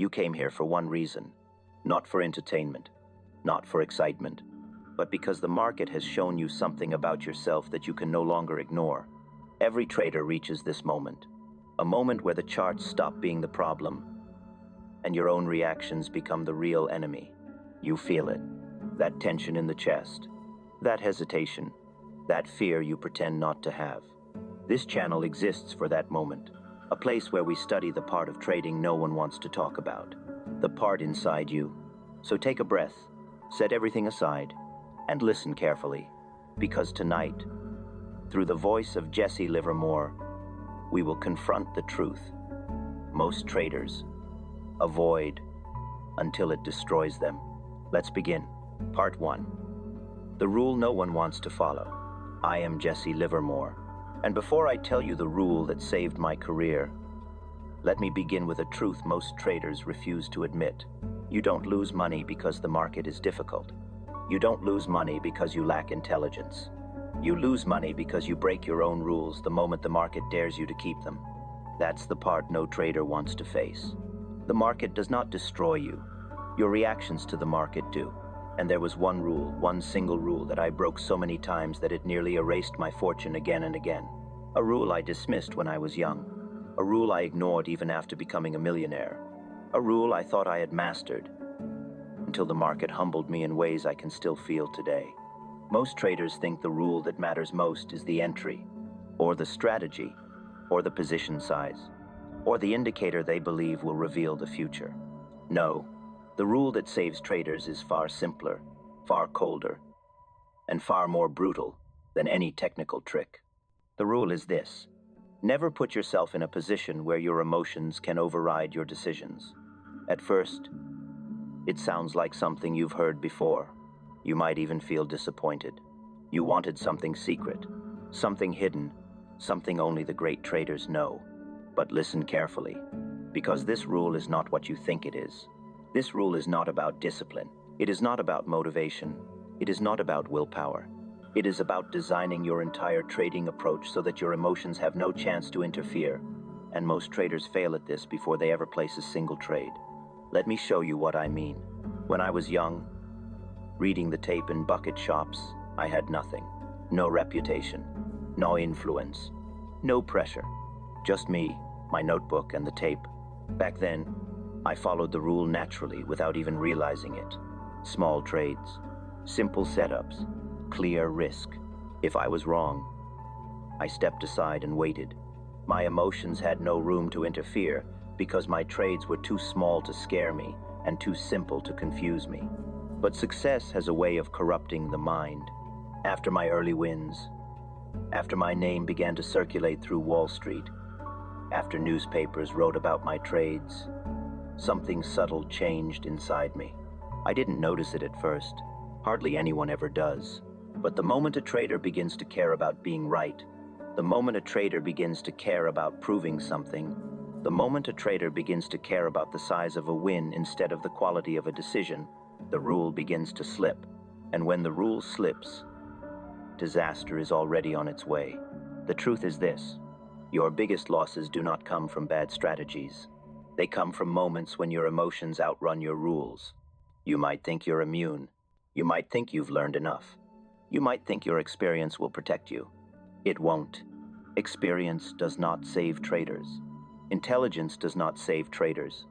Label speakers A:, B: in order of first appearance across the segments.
A: You came here for one reason, not for entertainment, not for excitement, but because the market has shown you something about yourself that you can no longer ignore. Every trader reaches this moment, a moment where the charts stop being the problem and your own reactions become the real enemy. You feel it, that tension in the chest, that hesitation, that fear you pretend not to have. This channel exists for that moment, a place where we study the part of trading no one wants to talk about, the part inside you. So take a breath, set everything aside, and listen carefully, because tonight, through the voice of Jesse Livermore, we will confront the truth most traders avoid until it destroys them. Let's begin. Part 1. The rule no one wants to follow. I am Jesse Livermore, and before I tell you the rule that saved my career, let me begin with a truth most traders refuse to admit. You don't lose money because the market is difficult. You don't lose money because you lack intelligence. You lose money because you break your own rules the moment the market dares you to keep them. That's the part no trader wants to face. The market does not destroy you. Your reactions to the market do. And there was one rule, one single rule that I broke so many times that it nearly erased my fortune again and again. A rule I dismissed when I was young. A rule I ignored even after becoming a millionaire. A rule I thought I had mastered, until the market humbled me in ways I can still feel today. Most traders think the rule that matters most is the entry, or the strategy, or the position size, or the indicator they believe will reveal the future. No, the rule that saves traders is far simpler, far colder, and far more brutal than any technical trick. The rule is this: never put yourself in a position where your emotions can override your decisions. At first, it sounds like something you've heard before. You might even feel disappointed. You wanted something secret, something hidden, something only the great traders know. But listen carefully, because this rule is not what you think it is. This rule is not about discipline. It is not about motivation. It is not about willpower. It is about designing your entire trading approach so that your emotions have no chance to interfere. And most traders fail at this before they ever place a single trade. Let me show you what I mean. When I was young, reading the tape in bucket shops, I had nothing. No reputation, no influence, no pressure. Just me, my notebook, and the tape. Back then, I followed the rule naturally without even realizing it. Small trades, simple setups, clear risk. If I was wrong, I stepped aside and waited. My emotions had no room to interfere because my trades were too small to scare me and too simple to confuse me. But success has a way of corrupting the mind. After my early wins, after my name began to circulate through Wall Street, after newspapers wrote about my trades, something subtle changed inside me. I didn't notice it at first. Hardly anyone ever does. But the moment a trader begins to care about being right, the moment a trader begins to care about proving something, the moment a trader begins to care about the size of a win instead of the quality of a decision, the rule begins to slip. And when the rule slips, disaster is already on its way. The truth is this: your biggest losses do not come from bad strategies. They come from moments when your emotions outrun your rules. You might think you're immune. You might think you've learned enough. You might think your experience will protect you. It won't. Experience does not save traders. Intelligence does not save traders.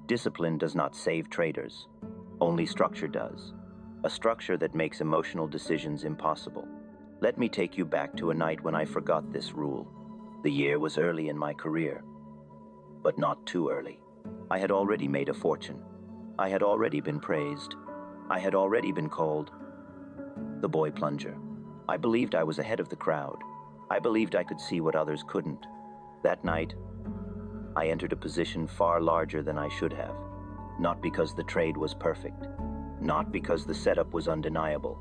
A: Discipline does not save traders. Only structure does. A structure that makes emotional decisions impossible. Let me take you back to a night when I forgot this rule. The year was early in my career, but not too early. I had already made a fortune. I had already been praised. I had already been called the boy plunger. I believed I was ahead of the crowd. I believed I could see what others couldn't. That night, I entered a position far larger than I should have. Not because the trade was perfect, not because the setup was undeniable,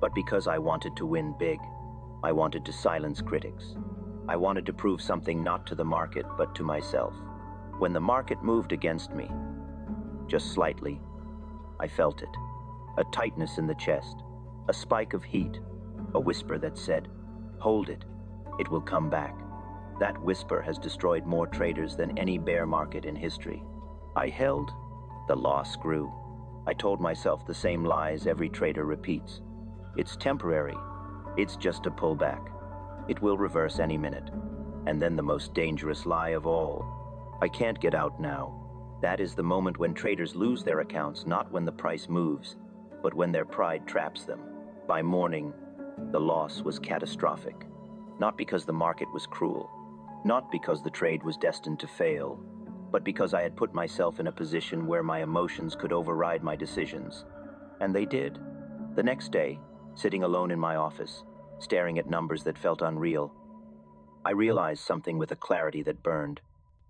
A: but because I wanted to win big. I wanted to silence critics. I wanted to prove something not to the market, but to myself. When the market moved against me, just slightly, I felt it. A tightness in the chest, a spike of heat, a whisper that said, "Hold it, it will come back." That whisper has destroyed more traders than any bear market in history. I held, The loss grew. I told myself the same lies every trader repeats. It's temporary. It's just a pullback. It will reverse any minute. And then the most dangerous lie of all. I can't get out now. That is the moment when traders lose their accounts, not when the price moves, but when their pride traps them. By morning, the loss was catastrophic. Not because the market was cruel, not because the trade was destined to fail, but because I had put myself in a position where my emotions could override my decisions. And they did. The next day, sitting alone in my office, staring at numbers that felt unreal, I realized something with a clarity that burned.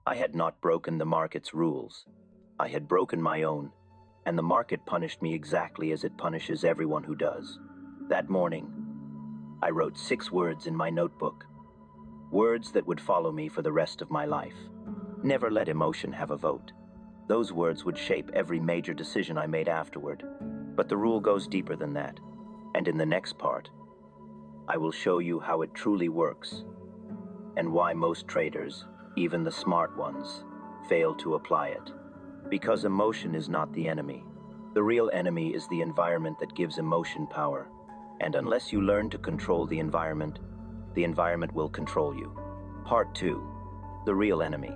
A: I had not broken the market's rules. I had broken my own, and the market punished me exactly as it punishes everyone who does. That morning, I wrote 6 words in my notebook. Words that would follow me for the rest of my life. Never let emotion have a vote. Those words would shape every major decision I made afterward. But the rule goes deeper than that. And in the next part, I will show you how it truly works, and why most traders, even the smart ones, fail to apply it. Because emotion is not the enemy. The real enemy is the environment that gives emotion power. And unless you learn to control the environment will control you. Part 2. The real enemy.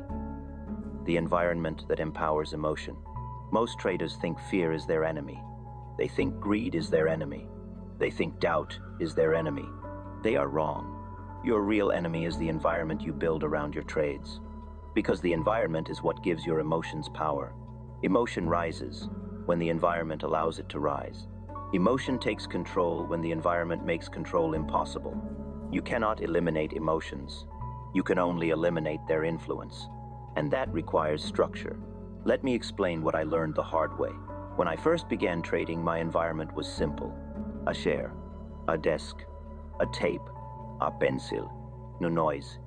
A: The environment that empowers emotion. Most traders think fear is their enemy. They think greed is their enemy. They think doubt is their enemy. They are wrong. Your real enemy is the environment you build around your trades. Because the environment is what gives your emotions power. Emotion rises when the environment allows it to rise. Emotion takes control when the environment makes control impossible. You cannot eliminate emotions. You can only eliminate their influence. And that requires structure. Let me explain what I learned the hard way. When I first began trading, my environment was simple. A share, a desk, a tape, a pencil, no noise,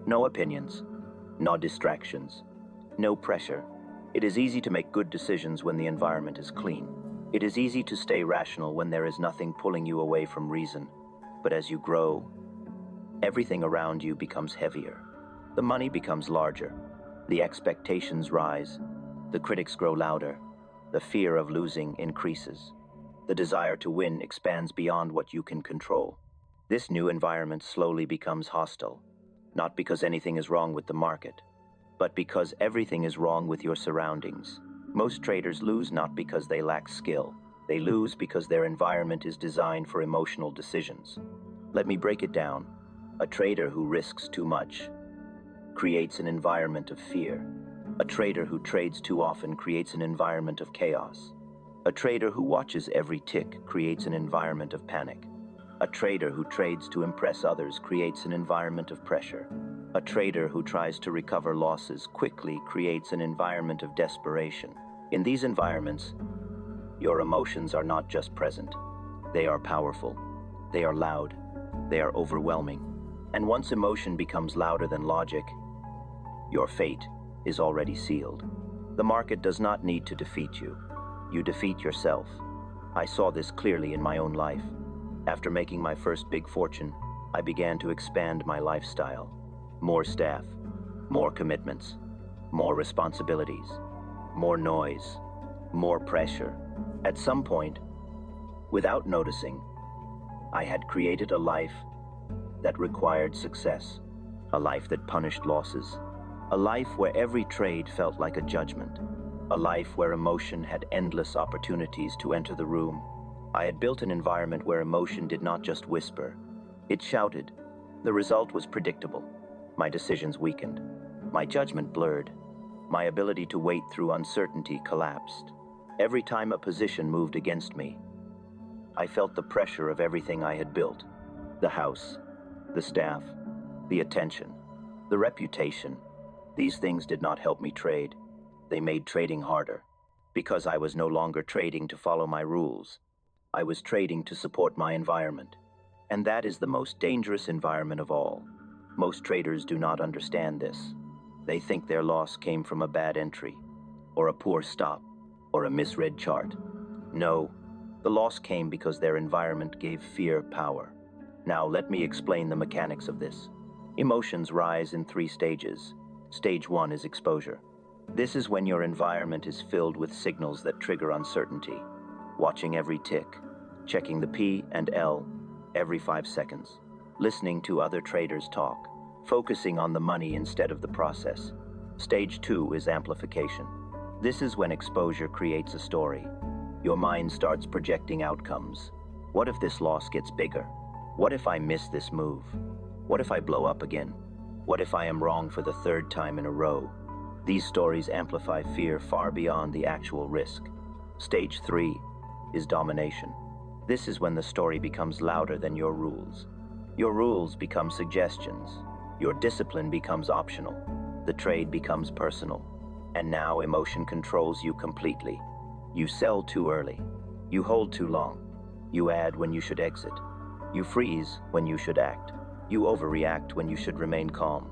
A: no opinions, no distractions, no pressure. It is easy to make good decisions when the environment is clean. It is easy to stay rational when there is nothing pulling you away from reason. But as you grow, everything around you becomes heavier. The money becomes larger. The expectations rise. The critics grow louder. The fear of losing increases. The desire to win expands beyond what you can control. This new environment slowly becomes hostile, not because anything is wrong with the market, but because everything is wrong with your surroundings. Most traders lose not because they lack skill. They lose because their environment is designed for emotional decisions. Let me break it down. A trader who risks too much creates an environment of fear. A trader who trades too often creates an environment of chaos. A trader who watches every tick creates an environment of panic. A trader who trades to impress others creates an environment of pressure. A trader who tries to recover losses quickly creates an environment of desperation. In these environments, your emotions are not just present. They are powerful. They are loud. They are overwhelming. And once emotion becomes louder than logic, your fate is already sealed. The market does not need to defeat you. You defeat yourself. I saw this clearly in my own life. After making my first big fortune, I began to expand my lifestyle. More staff, more commitments, more responsibilities, more noise, more pressure. At some point, without noticing, I had created a life that required success, a life that punished losses, a life where every trade felt like a judgment, a life where emotion had endless opportunities to enter the room. I had built an environment where emotion did not just whisper, it shouted. The result was predictable. My decisions weakened. My judgment blurred. My ability to wait through uncertainty collapsed. Every time a position moved against me, I felt the pressure of everything I had built. The house, the staff, the attention, the reputation. These things did not help me trade. They made trading harder. Because I was no longer trading to follow my rules. I was trading to support my environment. And that is the most dangerous environment of all. Most traders do not understand this. They think their loss came from a bad entry, or a poor stop, or a misread chart. No, the loss came because their environment gave fear power. Now let me explain the mechanics of this. Emotions rise in 3 stages. Stage 1 is exposure. This is when your environment is filled with signals that trigger uncertainty. Watching every tick, checking the P and L every 5 seconds, listening to other traders talk, focusing on the money instead of the process. Stage 2 is amplification. This is when exposure creates a story. Your mind starts projecting outcomes. What if this loss gets bigger? What if I miss this move? What if I blow up again? What if I am wrong for the 3rd time in a row? These stories amplify fear far beyond the actual risk. Stage 3 is domination. This is when the story becomes louder than your rules. Your rules become suggestions. Your discipline becomes optional. The trade becomes personal. And now emotion controls you completely. You sell too early. You hold too long. You add when you should exit. You freeze when you should act. You overreact when you should remain calm.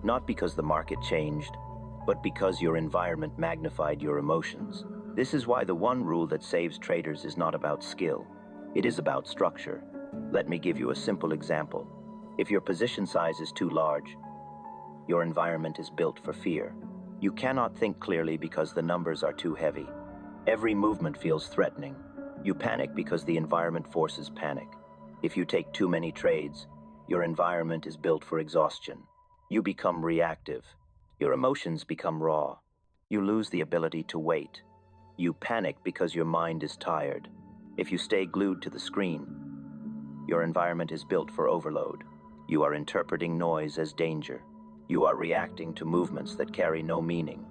A: Not because the market changed, but because your environment magnified your emotions. This is why the one rule that saves traders is not about skill. It is about structure. Let me give you a simple example. If your position size is too large, your environment is built for fear. You cannot think clearly because the numbers are too heavy. Every movement feels threatening. You panic because the environment forces panic. If you take too many trades, your environment is built for exhaustion. You become reactive. Your emotions become raw. You lose the ability to wait. You panic because your mind is tired. If you stay glued to the screen, your environment is built for overload. You are interpreting noise as danger. You are reacting to movements that carry no meaning.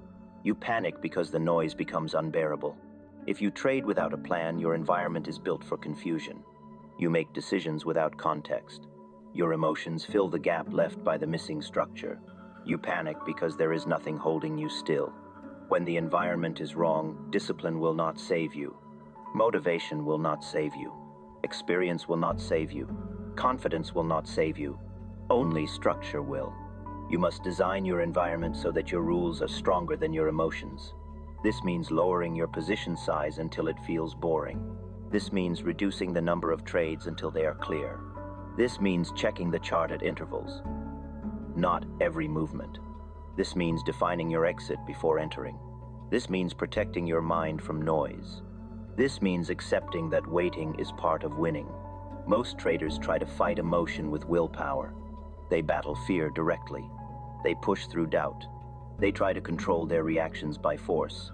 A: You panic because the noise becomes unbearable. If you trade without a plan, your environment is built for confusion. You make decisions without context. Your emotions fill the gap left by the missing structure. You panic because there is nothing holding you still. When the environment is wrong, discipline will not save you. Motivation will not save you. Experience will not save you. Confidence will not save you. Only structure will. You must design your environment so that your rules are stronger than your emotions. This means lowering your position size until it feels boring. This means reducing the number of trades until they are clear. This means checking the chart at intervals, not every movement. This means defining your exit before entering. This means protecting your mind from noise. This means accepting that waiting is part of winning. Most traders try to fight emotion with willpower. They battle fear directly. They push through doubt. They try to control their reactions by force.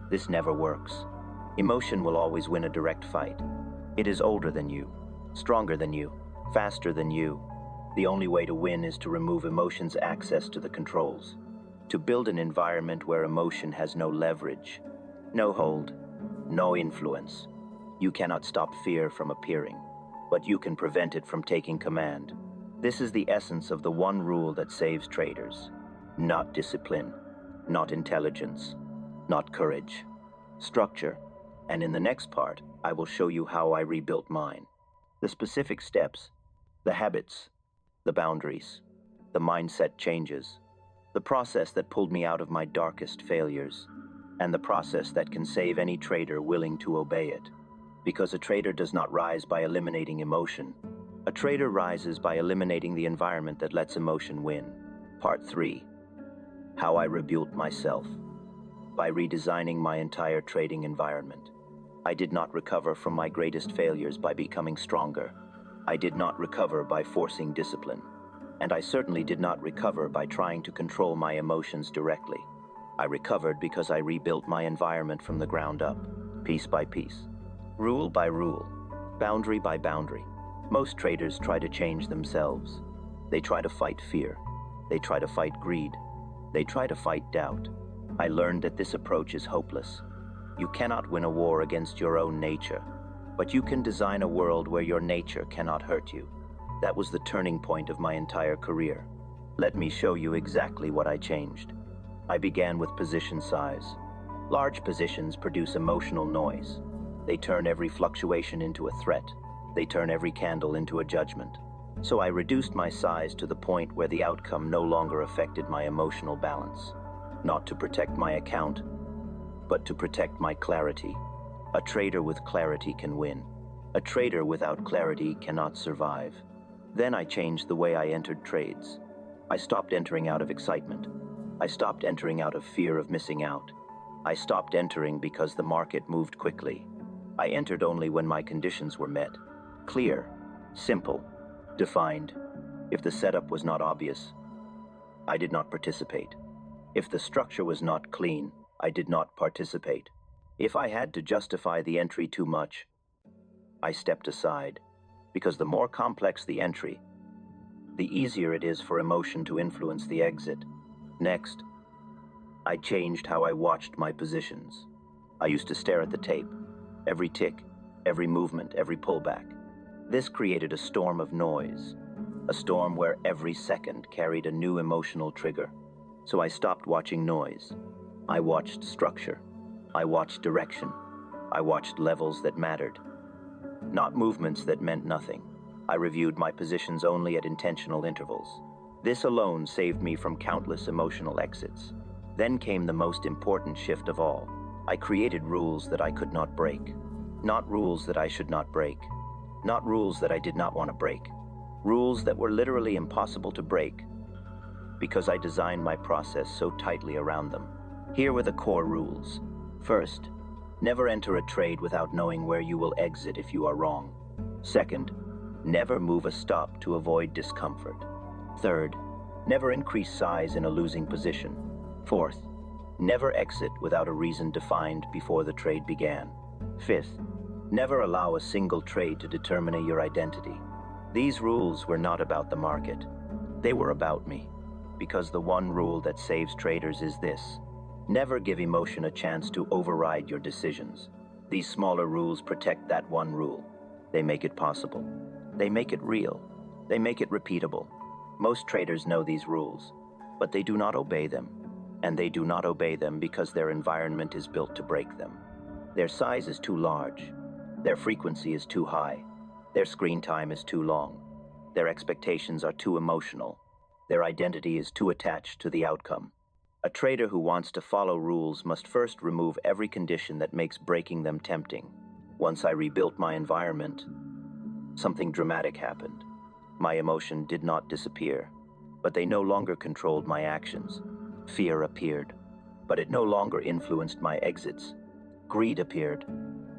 A: This never works. Emotion will always win a direct fight. It is older than you, stronger than you, faster than you. The only way to win is to remove emotion's access to the controls. To build an environment where emotion has no leverage, no hold, no influence. You cannot stop fear from appearing, but you can prevent it from taking command. This is the essence of the one rule that saves traders. Not discipline, not intelligence, not courage. Structure. And in the next part, I will show you how I rebuilt mine. The specific steps, the habits, the boundaries, the mindset changes, the process that pulled me out of my darkest failures, and the process that can save any trader willing to obey it. Because a trader does not rise by eliminating emotion. A trader rises by eliminating the environment that lets emotion win. Part 3. How I rebuilt myself. By redesigning my entire trading environment. I did not recover from my greatest failures by becoming stronger. I did not recover by forcing discipline. And I certainly did not recover by trying to control my emotions directly. I recovered because I rebuilt my environment from the ground up, piece by piece, rule by rule, boundary by boundary. Most traders try to change themselves. They try to fight fear. They try to fight greed. They try to fight doubt. I learned that this approach is hopeless. You cannot win a war against your own nature, but you can design a world where your nature cannot hurt you. That was the turning point of my entire career. Let me show you exactly what I changed. I began with position size. Large positions produce emotional noise. They turn every fluctuation into a threat. They turn every candle into a judgment. So I reduced my size to the point where the outcome no longer affected my emotional balance. Not to protect my account, but to protect my clarity. A trader with clarity can win. A trader without clarity cannot survive. Then I changed the way I entered trades. I stopped entering out of excitement. I stopped entering out of fear of missing out. I stopped entering because the market moved quickly. I entered only when my conditions were met. Clear, simple, defined. If the setup was not obvious, I did not participate. If the structure was not clean, I did not participate. If I had to justify the entry too much, I stepped aside, because the more complex the entry, the easier it is for emotion to influence the exit. Next, I changed how I watched my positions. I used to stare at the tape, every tick, every movement, every pullback. This created a storm of noise, a storm where every second carried a new emotional trigger. So I stopped watching noise. I watched structure. I watched direction. I watched levels that mattered, not movements that meant nothing. I reviewed my positions only at intentional intervals. This alone saved me from countless emotional exits. Then came the most important shift of all. I created rules that I could not break. Not rules that I should not break. Not rules that I did not want to break. Rules that were literally impossible to break because I designed my process so tightly around them. Here were the core rules. First, never enter a trade without knowing where you will exit if you are wrong. Second, never move a stop to avoid discomfort. Third, never increase size in a losing position. Fourth, never exit without a reason defined before the trade began. Fifth, never allow a single trade to determine your identity. These rules were not about the market. They were about me. Because the one rule that saves traders is this: never give emotion a chance to override your decisions. These smaller rules protect that one rule. They make it possible. They make it real. They make it repeatable. Most traders know these rules, but they do not obey them. And they do not obey them because their environment is built to break them. Their size is too large. Their frequency is too high. Their screen time is too long. Their expectations are too emotional. Their identity is too attached to the outcome. A trader who wants to follow rules must first remove every condition that makes breaking them tempting. Once I rebuilt my environment, something dramatic happened. My emotion did not disappear, but they no longer controlled my actions. Fear appeared, but it no longer influenced my exits. Greed appeared,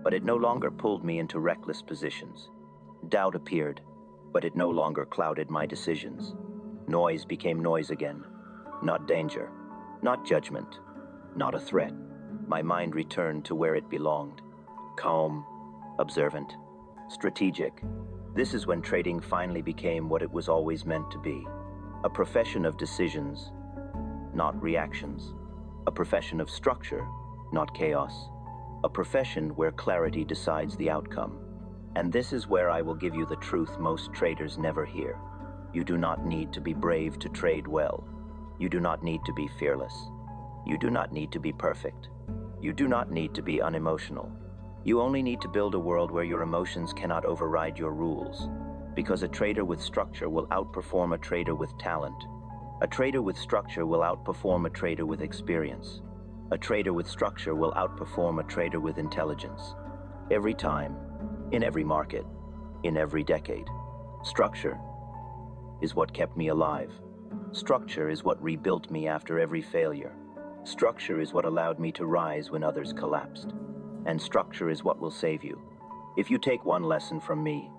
A: but it no longer pulled me into reckless positions. Doubt appeared, but it no longer clouded my decisions. Noise became noise again, not danger, not judgment, not a threat. My mind returned to where it belonged. Calm, observant, strategic. This is when trading finally became what it was always meant to be. A profession of decisions, not reactions. A profession of structure, not chaos. A profession where clarity decides the outcome. And this is where I will give you the truth most traders never hear. You do not need to be brave to trade well. You do not need to be fearless. You do not need to be perfect. You do not need to be unemotional. You only need to build a world where your emotions cannot override your rules. Because a trader with structure will outperform a trader with talent. A trader with structure will outperform a trader with experience. A trader with structure will outperform a trader with intelligence. Every time, in every market, in every decade. Structure is what kept me alive. Structure is what rebuilt me after every failure. Structure is what allowed me to rise when others collapsed. And structure is what will save you. If you take one lesson from me,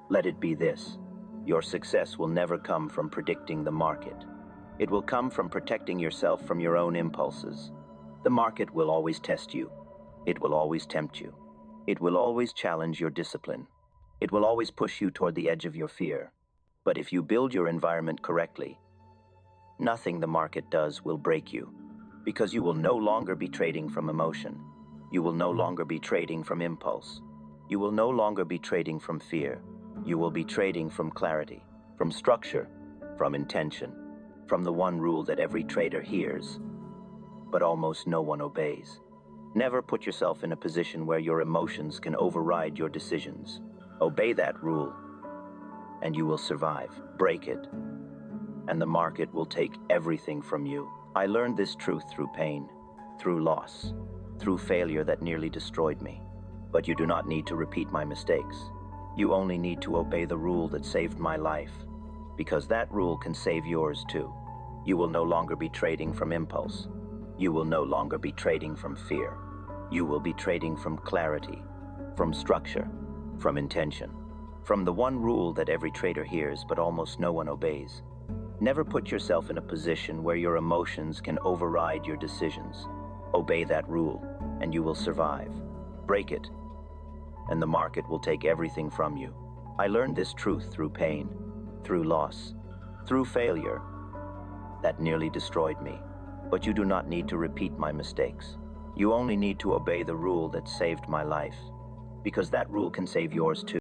A: let it be this: your success will never come from predicting the market. It will come from protecting yourself from your own impulses. The market will always test you. It will always tempt you. It will always challenge your discipline. It will always push you toward the edge of your fear. But if you build your environment correctly, nothing the market does will break you, because you will no longer be trading from emotion. You will no longer be trading from impulse. You will no longer be trading from fear. You will be trading from clarity, from structure, from intention, from the one rule that every trader hears, but almost no one obeys. Never put yourself in a position where your emotions can override your decisions. Obey that rule, and you will survive. Break it, and the market will take everything from you. I learned this truth through pain, through loss, through failure that nearly destroyed me. But you do not need to repeat my mistakes. You only need to obey the rule that saved my life, because that rule can save yours too. You will no longer be trading from impulse. You will no longer be trading from fear. You will be trading from clarity, from structure, from intention, from the one rule that every trader hears but almost no one obeys. Never put yourself in a position where your emotions can override your decisions. Obey that rule, and you will survive. Break it, and the market will take everything from you. I learned this truth through pain, through loss, through failure. That nearly destroyed me. But you do not need to repeat my mistakes. You only need to obey the rule that saved my life, because that rule can save yours too.